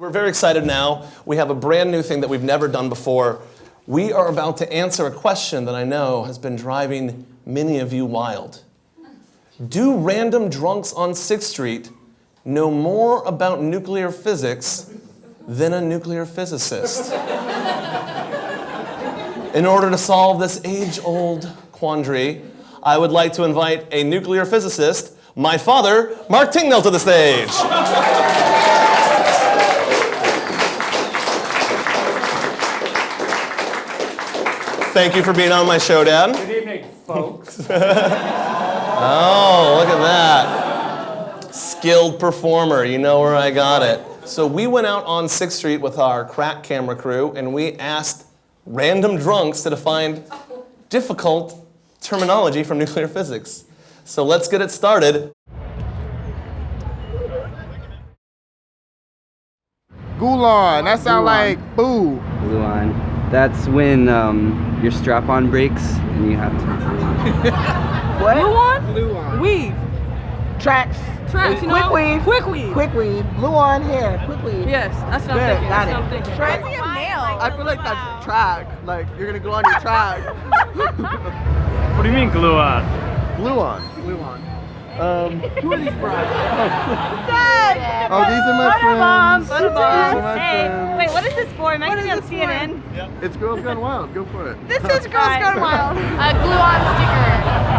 We're very excited now. We have a brand new thing that we've never done before. We are about to answer a question that I know has been driving many of you wild. Do random drunks on 6th Street know more about nuclear physics than a nuclear physicist? In order to solve this age-old quandary, I would like to invite a nuclear physicist, my father, Mark Tingnell, to the stage. Thank you for being on my show, Dad. Good evening, folks. Oh, look at that. Skilled performer, you know where I got it. So we went out on 6th Street with our crack camera crew and we asked random drunks to define difficult terminology from nuclear physics. So let's get it started. Gulon, that sounds like boo. Gluon. That's when your strap-on breaks and you have to. What? Gluon? Gluon. Weave. Tracks. Tracks, you know? Quick weave. Quick weave. Quick weave. Glue on hair. Quick weave. Yes, that's what Good, I'm thinking. got That's it. what I'm thinking. Tracks. I feel like that's track. Like you're gonna glue on your track. What do you mean glue on? Glue on. Glue on. Who are these brides? Oh, these are my friends. These are my friends. Wait, what is this for? Am I getting on CNN? It's Girls Gone Wild. Go for it. This is Girls Gone Wild. A glue-on sticker.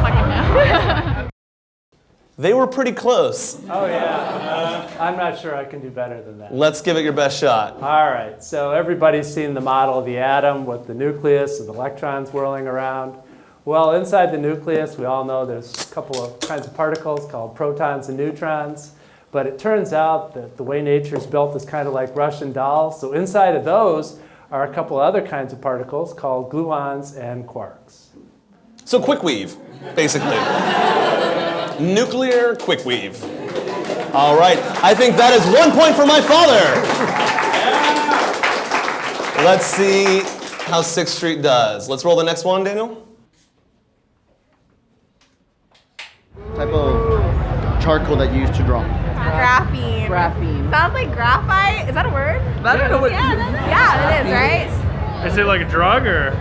Fucking no. They were pretty close. Oh yeah, I'm not sure I can do better than that. Let's give it your best shot. All right, so everybody's seen the model of the atom with the nucleus and the electrons whirling around. Well, inside the nucleus, we all know there's a couple of kinds of particles called protons and neutrons. But it turns out that the way nature is built is kind of like Russian dolls. So inside of those are a couple other kinds of particles called gluons and quarks. So quick weave, basically. Nuclear quick weave. All right, I think that is 1 point for my father. Let's see how 6th Street does. Let's roll the next one, Daniel. Type of charcoal that you use to draw. Graphene. Graphene. Sounds like graphite. Is that a word? I don't know what. Yeah, it is, right? Is it like a drug or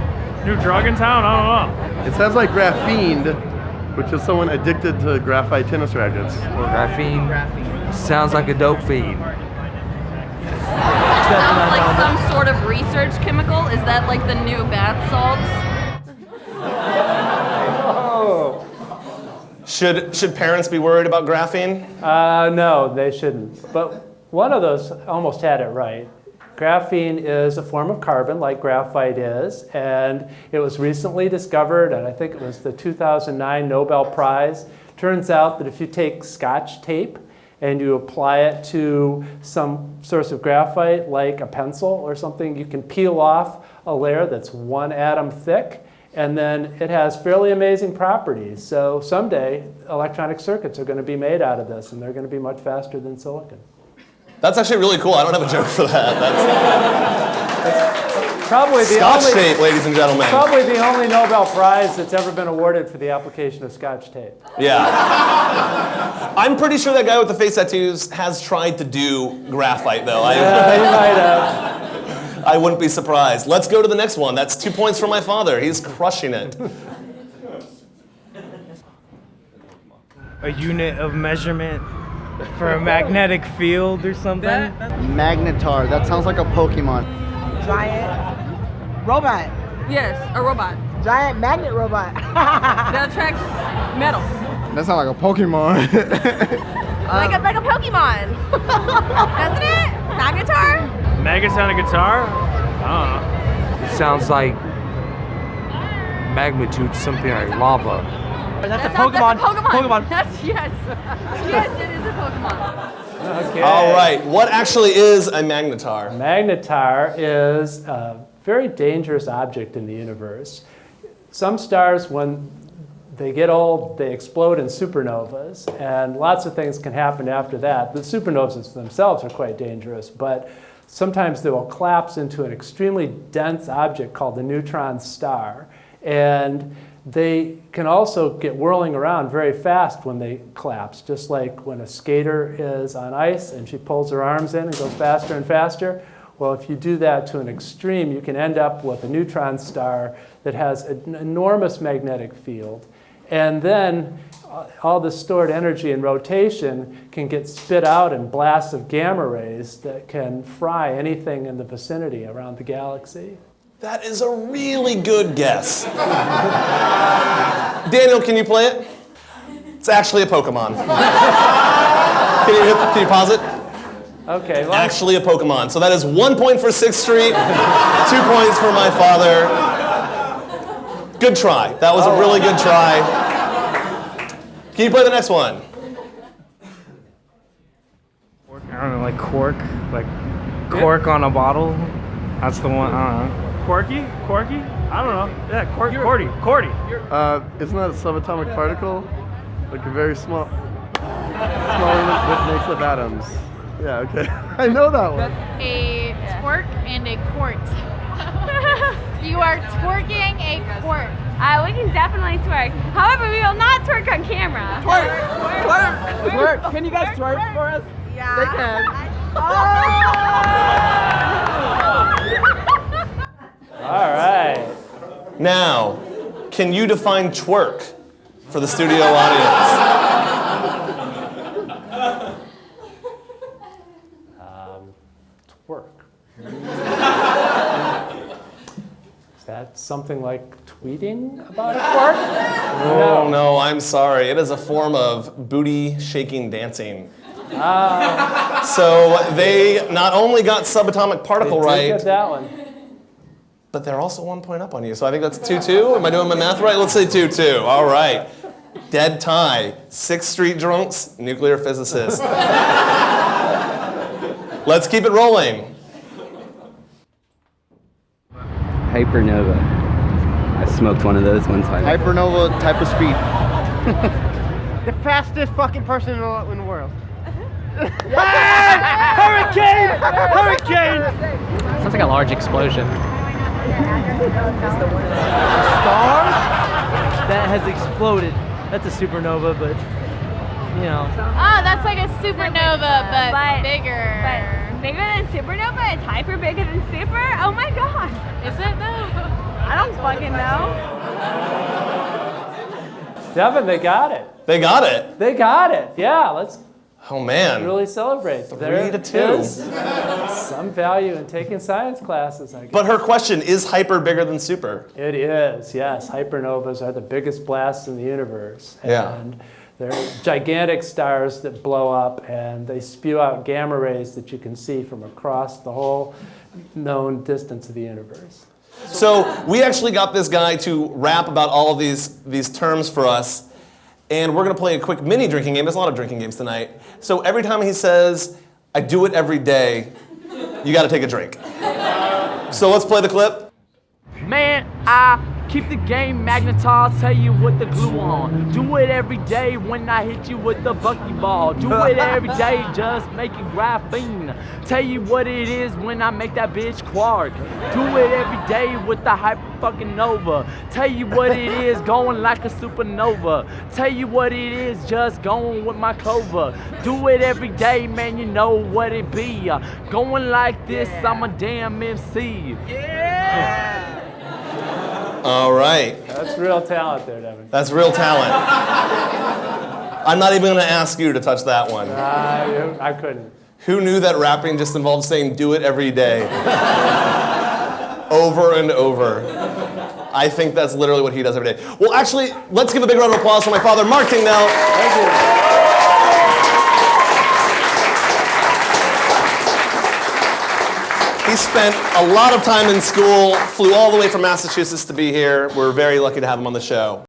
new drug in town? I don't know. It sounds like graphene, which is someone addicted to graphite tennis rackets. Graphene sounds like a dope fiend. Sounds like some sort of research chemical. Is that like the new bath salts? Should parents be worried about graphene? No, they shouldn't. But one of those almost had it right. Graphene is a form of carbon like graphite is, and it was recently discovered, and I think it was the 2009 Nobel Prize. Turns out that if you take Scotch tape and you apply it to some source of graphite like a pencil or something, you can peel off a layer that's 1 atom thick, and then it has fairly amazing properties. So someday, electronic circuits are going to be made out of this, and they're going to be much faster than silicon. That's actually really cool. I don't have a joke for that. That's probably the Scotch tape, ladies and gentlemen. Probably the only Nobel Prize that's ever been awarded for the application of Scotch tape. Yeah. I'm pretty sure that guy with the face tattoos has tried to do graphite, though. Yeah, he might have. I wouldn't be surprised. Let's go to the next one. That's 2 points for my father. He's crushing it. A unit of measurement for a magnetic field or something? Magnetar. That sounds like a Pokemon. Giant robot. Yes, a robot. Giant magnet robot. That attracts metal. That sounds like a Pokemon. Like a Pokemon. Doesn't it? Magnetar? Maggots on a guitar? It sounds like magnitude, something like lava. That's a Pokemon. Pokemon. Yes. Yes, it is a Pokemon. Okay. All right. What actually is a magnetar? Magnetar is a very dangerous object in the universe. Some stars, when they get old, they explode in supernovas, and lots of things can happen after that. The supernovas themselves are quite dangerous, but sometimes they will collapse into an extremely dense object called the neutron star. And They can also get whirling around very fast when they collapse, just like when a skater is on ice and she pulls her arms in and goes faster and faster. Well, if you do that to an extreme, you can end up with a neutron star that has an enormous magnetic field. And then all the stored energy in rotation can get spit out in blasts of gamma rays that can fry anything in the vicinity around the galaxy. That is a really good guess. Daniel, can you play it? It's actually a Pokemon. Can you pause it? Okay. Well, Actually a Pokemon. So that is 1 point for 6th Street, 2 points for my father. Good try. That was a really good try. Can you play the next one? I don't know, like cork on a bottle. That's the one. I don't know. Corky? I don't know. Yeah, Cordy. Isn't that a subatomic particle? Like a very small unit that makes up atoms. Yeah, okay. I know that one. A twerk and a quart. You are twerking a quart. We can definitely twerk. However, we will not twerk on camera. Twerk. Can you guys twerk for us? Yeah. They can. all right. Now, can you define twerk for the studio audience? Twerk. Is that something like tweeting about a twerk? Oh, no, I'm sorry. It is a form of booty shaking dancing. So they not only got subatomic particle They did right, get that one. but they're also 1 point up on you. So I think that's 2-2. Am I doing my math right? Let's say 2-2. All right. Dead tie. 6th Street drunks, nuclear physicist. Let's keep it rolling. Hypernova. I smoked one of those one time. Hypernova type of speed. The fastest fucking person in the world. Hurricane! Sounds like a large explosion. Star that has exploded. That's a supernova, but you know. Oh, that's like a supernova, but bigger. But bigger than supernova? It's hyper bigger than super? Oh my god. Is it though? I don't fucking know. Devon, they got it. They got it. They got it. Yeah, let's Oh, man. really celebrate. 3-2. is some value in taking science classes, I guess. But her question, is hyper bigger than super? It is, yes. Hypernovas are the biggest blasts in the universe. Yeah. And they're gigantic stars that blow up, and they spew out gamma rays that you can see from across the whole known distance of the universe. So we actually got this guy to rap about all of these terms for us, and we're going to play a quick mini drinking game. There's a lot of drinking games tonight. So every time he says, I do it every day, you got to take a drink. So let's play the clip. Man, I keep the game magnetized, tell you what the glue on. Do it every day when I hit you with the buckyball. Do it every day, just making graphene. Tell you what it is when I make that bitch quark. Do it every day with the hyper fucking nova. Tell you what it is, going like a supernova. Tell you what it is, just going with my clover. Do it every day, man, you know what it be. Going like this, I'm a damn MC. Yeah! All right. That's real talent there, Devon. That's real talent. I'm not even going to ask you to touch that one. I couldn't. Who knew that rapping just involved saying do it every day? Over and over. I think that's literally what he does every day. Well, actually, let's give a big round of applause for my father, Mark Tingnell. Thank you. He spent a lot of time in school, flew all the way from Massachusetts to be here. We're very lucky to have him on the show.